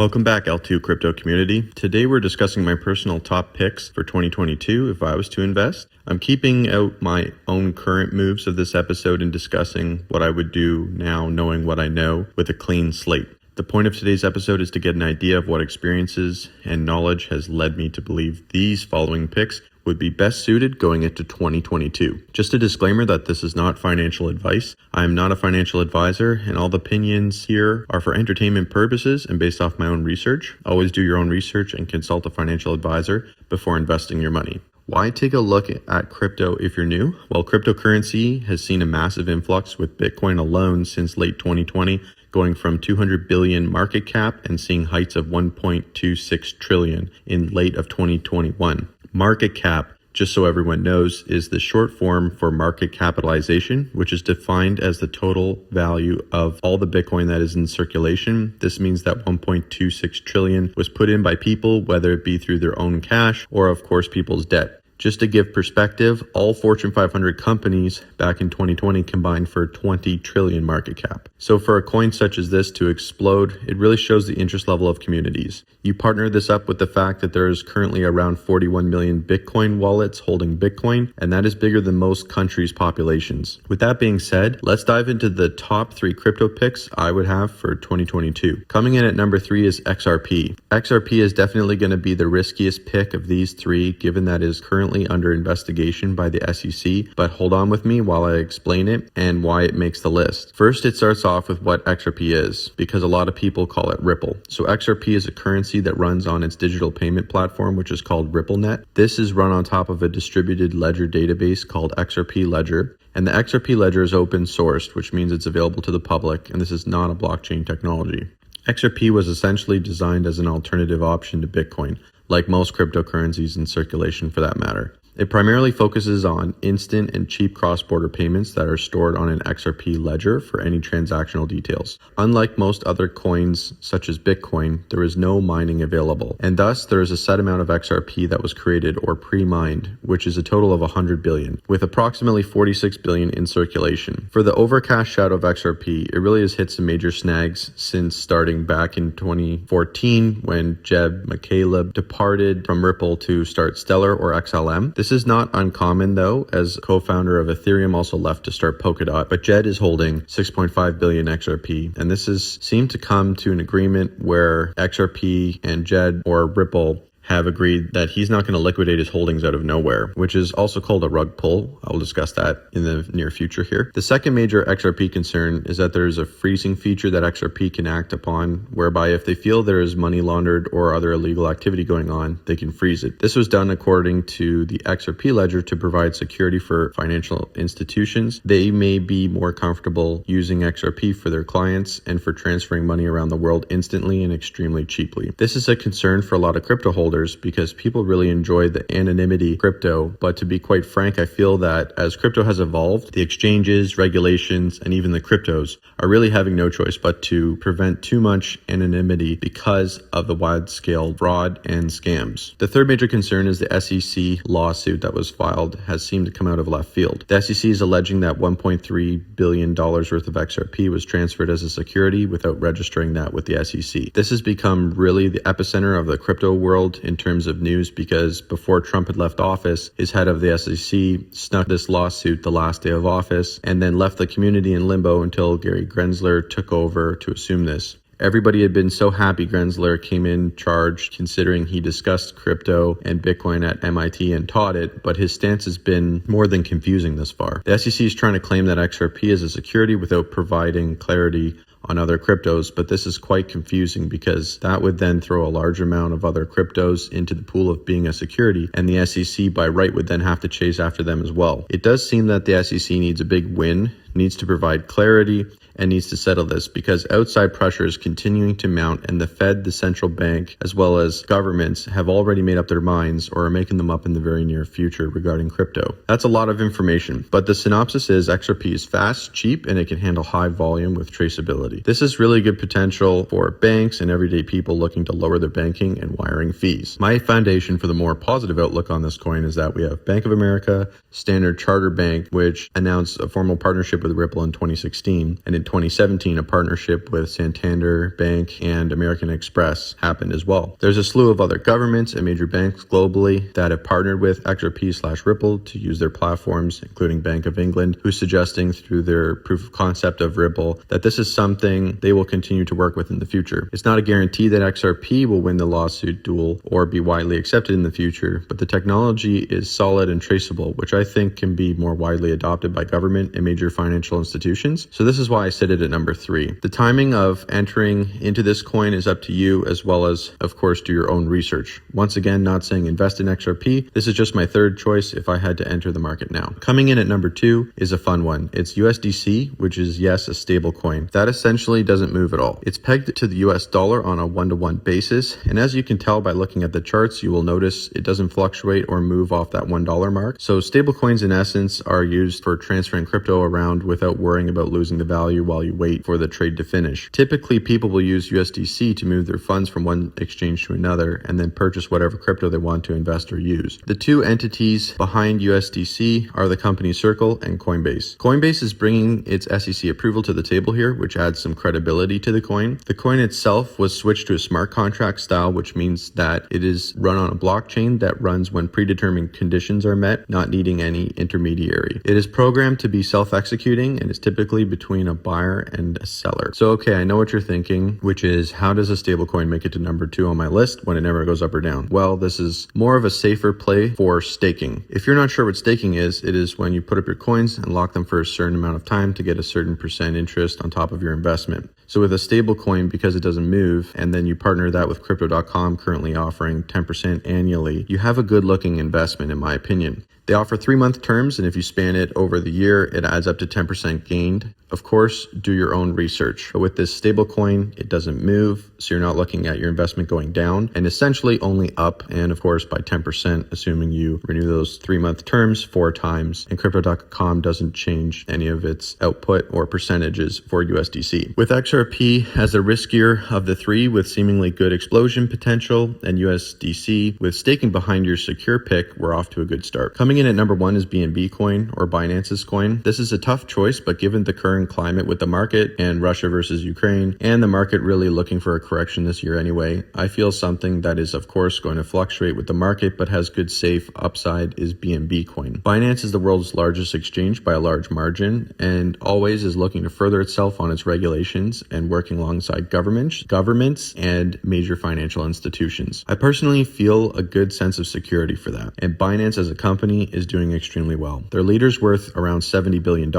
Welcome back, L2 crypto community. Today we're discussing my personal top picks for 2022 if I was to invest. I'm keeping out my own current moves of this episode and discussing what I would do now knowing what I know with a clean slate. The point of today's episode is to get an idea of what experiences and knowledge has led me to believe these following picks would be best suited going into 2022. Just a disclaimer that this is not financial advice. I am not a financial advisor, and all the opinions here are for entertainment purposes and based off my own research. Always do your own research and consult a financial advisor before investing your money. Why take a look at crypto if you're new? Well, cryptocurrency has seen a massive influx with Bitcoin alone since late 2020, going from 200 billion market cap and seeing heights of 1.26 trillion in late of 2021. Market cap, just so everyone knows, is the short form for market capitalization, which is defined as the total value of all the Bitcoin that is in circulation. This means that 1.26 trillion was put in by people, whether it be through their own cash or, of course, people's debt. Just to give perspective, all Fortune 500 companies back in 2020 combined for 20 trillion market cap. So for a coin such as this to explode, it really shows the interest level of communities. You partner this up with the fact that there is currently around 41 million Bitcoin wallets holding Bitcoin, and that is bigger than most countries' populations. With that being said, let's dive into the top 3 crypto picks I would have for 2022. Coming in at number 3 is XRP. XRP is definitely going to be the riskiest pick of these 3, given that it is currently under investigation by the SEC, but hold on with me while I explain it and why it makes the list. First, it starts off with what XRP is, because a lot of people call it Ripple. So XRP is a currency that runs on its digital payment platform, which is called RippleNet. This is run on top of a distributed ledger database called XRP Ledger. And the XRP Ledger is open sourced, which means it's available to the public, and this is not a blockchain technology. XRP was essentially designed as an alternative option to Bitcoin, like most cryptocurrencies in circulation for that matter. It primarily focuses on instant and cheap cross-border payments that are stored on an XRP ledger for any transactional details. Unlike most other coins, such as Bitcoin, there is no mining available, and thus there is a set amount of XRP that was created or pre-mined, which is a total of 100 billion, with approximately 46 billion in circulation. For the overcast shadow of XRP, it really has hit some major snags since starting back in 2014 when Jeb McCaleb departed from Ripple to start Stellar or XLM. This is not uncommon though, as co-founder of Ethereum also left to start Polkadot, but Jed is holding 6.5 billion XRP, and this has seemed to come to an agreement where XRP and Jed or Ripple have agreed that he's not going to liquidate his holdings out of nowhere, which is also called a rug pull. I'll discuss that in the near future here. The second major XRP concern is that there's a freezing feature that XRP can act upon, whereby if they feel there is money laundered or other illegal activity going on, they can freeze it. This was done according to the XRP ledger to provide security for financial institutions. They may be more comfortable using XRP for their clients and for transferring money around the world instantly and extremely cheaply. This is a concern for a lot of crypto holders because people really enjoy the anonymity of crypto, but to be quite frank, I feel that as crypto has evolved, the exchanges, regulations, and even the cryptos are really having no choice but to prevent too much anonymity because of the wide-scale fraud and scams. The third major concern is the SEC lawsuit that was filed has seemed to come out of left field. The SEC is alleging that $1.3 billion worth of XRP was transferred as a security without registering that with the SEC. This has become really the epicenter of the crypto world in terms of news because before Trump had left office, his head of the SEC snuck this lawsuit the last day of office and then left the community in limbo until Gary Gensler took over to assume this. Everybody had been so happy Gensler came in charge considering he discussed crypto and Bitcoin at MIT and taught it, but his stance has been more than confusing thus far. The SEC is trying to claim that XRP is a security without providing clarity on other cryptos, but this is quite confusing because that would then throw a large amount of other cryptos into the pool of being a security, and the SEC by right would then have to chase after them as well. It does seem that the SEC needs a big win, needs to provide clarity, and needs to settle this because outside pressure is continuing to mount, and the Fed, the central bank, as well as governments have already made up their minds or are making them up in the very near future regarding crypto. That's a lot of information, but the synopsis is XRP is fast, cheap, and it can handle high volume with traceability. This is really good potential for banks and everyday people looking to lower their banking and wiring fees. My foundation for the more positive outlook on this coin is that we have Bank of America, Standard Chartered Bank, which announced a formal partnership with Ripple in 2016, and in 2017 a partnership with Santander Bank and American Express happened as well. There's a slew of other governments and major banks globally that have partnered with XRP/Ripple to use their platforms, including Bank of England, who's suggesting through their proof of concept of Ripple that this is something they will continue to work with in the future. It's not a guarantee that XRP will win the lawsuit duel or be widely accepted in the future, but the technology is solid and traceable, which I think can be more widely adopted by government and major financial institutions. So this is why I set it at number 3. The timing of entering into this coin is up to you, as well as, of course, do your own research. Once again, not saying invest in XRP. This is just my third choice if I had to enter the market now. Coming in at number 2 is a fun one. It's USDC, which is, yes, a stable coin. That essentially doesn't move at all. It's pegged to the US dollar on a 1-to-1 basis, and as you can tell by looking at the charts, you will notice it doesn't fluctuate or move off that $1 mark. So stable coins in essence are used for transferring crypto around without worrying about losing the value while you wait for the trade to finish. Typically, people will use USDC to move their funds from one exchange to another and then purchase whatever crypto they want to invest or use. The two entities behind USDC are the company Circle and Coinbase. Coinbase is bringing its SEC approval to the table here, which adds some credibility to the coin. The coin itself was switched to a smart contract style, which means that it is run on a blockchain that runs when predetermined conditions are met, not needing any intermediary. It is programmed to be self-executing and is typically between a buyer and a seller. So okay, I know what you're thinking, which is, how does a stablecoin make it to number 2 on my list when it never goes up or down? Well, this is more of a safer play for staking. If you're not sure what staking is, it is when you put up your coins and lock them for a certain amount of time to get a certain percent interest on top of your investment. So with a stable coin, because it doesn't move, and then you partner that with Crypto.com currently offering 10% annually, you have a good looking investment in my opinion. They offer 3-month terms, and if you span it over the year, it adds up to 10% gained. Of course, do your own research. But with this stable coin, it doesn't move, so you're not looking at your investment going down, and essentially only up, and of course by 10%, assuming you renew those 3-month terms 4 times, and Crypto.com doesn't change any of its output or percentages for USDC. With XRP as the riskier of the 3 with seemingly good explosion potential, and USDC with staking behind your secure pick, we're off to a good start. Coming in at number 1 is BNB coin, or Binance's coin. This is a tough choice, but given the current climate with the market and Russia versus Ukraine, and the market really looking for a correction this year anyway, I feel something that is of course going to fluctuate with the market but has good safe upside is BNB coin. Binance is the world's largest exchange by a large margin and always is looking to further itself on its regulations and working alongside governments and major financial institutions. I personally feel a good sense of security for that, and Binance as a company is doing extremely well. Their leader's worth around $70 billion.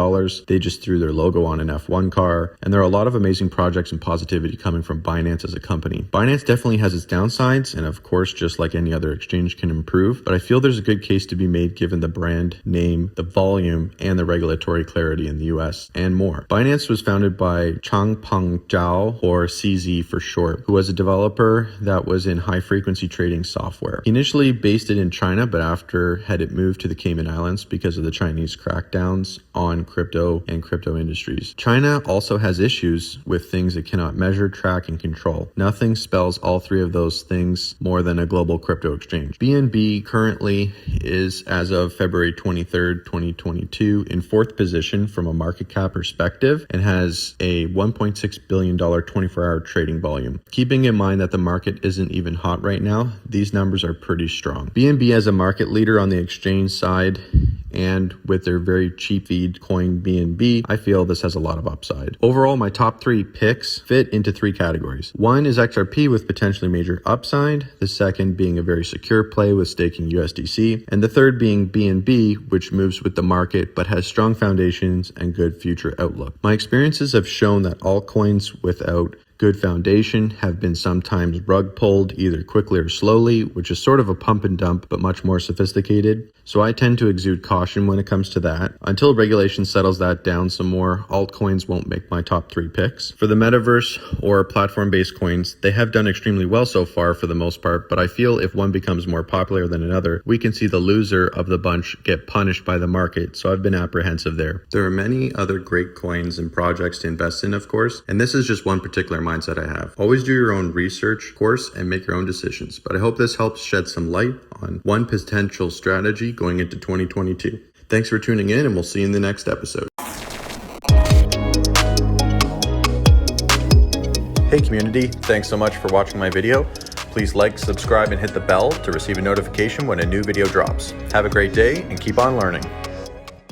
They just threw their logo on an F1 car, and there are a lot of amazing projects and positivity coming from Binance as a company. Binance definitely has its downsides, and of course, just like any other exchange, can improve, but I feel there's a good case to be made given the brand name, the volume, and the regulatory clarity in the US, and more. Binance was founded by Changpeng Zhao, or CZ for short, who was a developer that was in high-frequency trading software. He initially based it in China, but after had it moved to the Cayman Islands because of the Chinese crackdowns on crypto and crypto industries. China also has issues with things it cannot measure, track, and control. Nothing spells all 3 of those things more than a global crypto exchange. BNB currently is, as of February 23rd, 2022, in 4th position from a market cap perspective and has a $1.6 billion 24-hour trading volume. Keeping in mind that the market isn't even hot right now, these numbers are pretty strong. BNB as a market leader on the exchange side, and with their very cheap feed coin BNB, I feel this has a lot of upside. Overall, my top 3 picks fit into 3 categories. 1 is XRP with potentially major upside, the second being a very secure play with staking USDC, and the third being BNB, which moves with the market but has strong foundations and good future outlook. My experiences have shown that altcoins without good foundation have been sometimes rug pulled either quickly or slowly, which is sort of a pump and dump but much more sophisticated. So I tend to exude caution when it comes to that. Until regulation settles that down some more, altcoins won't make my top 3 picks. For the metaverse or platform-based coins, they have done extremely well so far for the most part, but I feel if one becomes more popular than another, we can see the loser of the bunch get punished by the market, so I've been apprehensive there. There are many other great coins and projects to invest in, of course, and this is just one particular mindset I have. Always do your own research, of course, and make your own decisions, but I hope this helps shed some light on one potential strategy going into 2022. Thanks for tuning in, and we'll see you in the next episode. Hey community, thanks so much for watching my video. Please like, subscribe, and hit the bell to receive a notification when a new video drops. Have a great day and keep on learning.